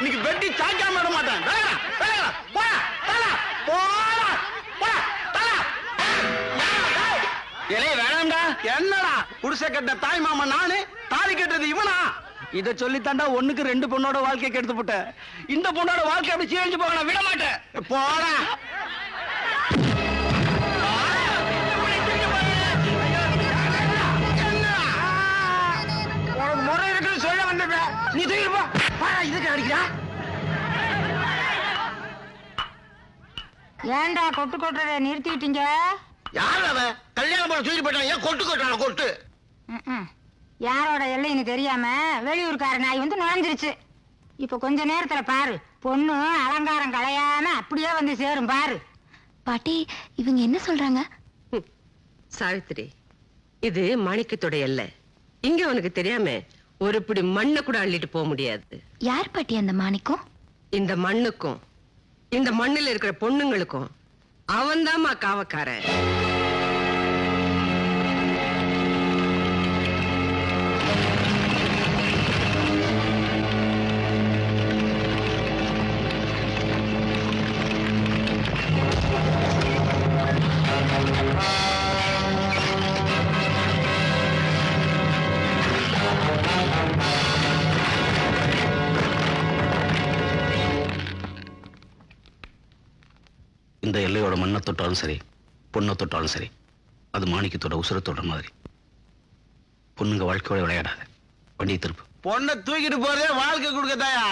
இன்னைக்கு வெட்டி சாய்க்காம விட மாட்டேன். வேணாம்டா. என்னடா குடிசை கட்ட தாய் மாமா நானு, தாலி கட்டுறது இவனா? இத சொல்லித்தாண்டா ஒண்ணுக்கு 2 பொண்ணோட வாழ்க்கையை கெடுத்து போட்ட. இந்த பொண்ணோட வாழ்க்கை அப்படி சீரழிஞ்சு போக நான் விட மாட்டேன். போடா. உனக்கு முறை இருக்குன்னு சொல்ல வந்த நீ தூக்கிட்டு போ. இதுக்கு அடிக்கிறா. ஏன்டா கொட்டு கொட்டுறத நிறுத்திட்டீங்க? யார் அவன்? கல்யாணம் பண்ண தூக்கிட்டு போயிட்டான். ஏன் கொட்டு கொட்டான கொட்டு? யாரோட எல்லைன்னு தெரியாம வெளியூர்கார நாய் வந்து நுழைஞ்சிருச்சு. இப்ப கொஞ்ச நேரத்துல பாரு, பொண்ணு அலங்காரம் களையாம அப்படியே வந்து சேரும் பாரு. பாட்டி, இவங்க என்ன சொல்றாங்க? சாவித்திரி, இது மாணிக்கத்தோட எல்லை. இங்க உனக்கு தெரியாம ஒரு பிடி மண்ணை கூட அள்ளிட்டு போக முடியாது. யார் பாட்டி அந்த மாணிக்கம்? இந்த மண்ணுக்கும் இந்த மண்ணில் இருக்கிற பொண்ணுங்களுக்கும் அவன்தாம்மா காவக்காரன். இந்த எல்லையோட மண்ணை தொட்டாலும் சரி, பொண்ணை தொட்டாலும் சரி, அது மாணிக்கத்தோட உசுரை தொடுற மாதிரி. பொண்ணுங்க வாழ்க்கையோட விளையாடாத. வண்டியை திருப்பு. பொண்ணை தூக்கிட்டு போறதே வாழ்க்கை கொடுக்கதாயா?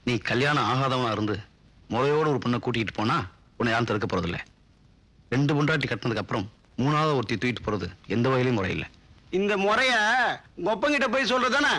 நீ கல்யாணம் ஆகாதவனா இருந்து முறையோட ஒரு பொண்ணை கூட்டிகிட்டு போனா உன்னை யாரும் தடுக்க போறதில்லை. 2 பொண்டாட்டி கட்டினதுக்கு அப்புறம் 3ஆவது ஒருத்தி தூக்கிட்டு போறது எந்த வகையிலையும் முறையில்லை. இந்த முறைய ஒப்பங்கிட்ட போய் சொல்றதானே?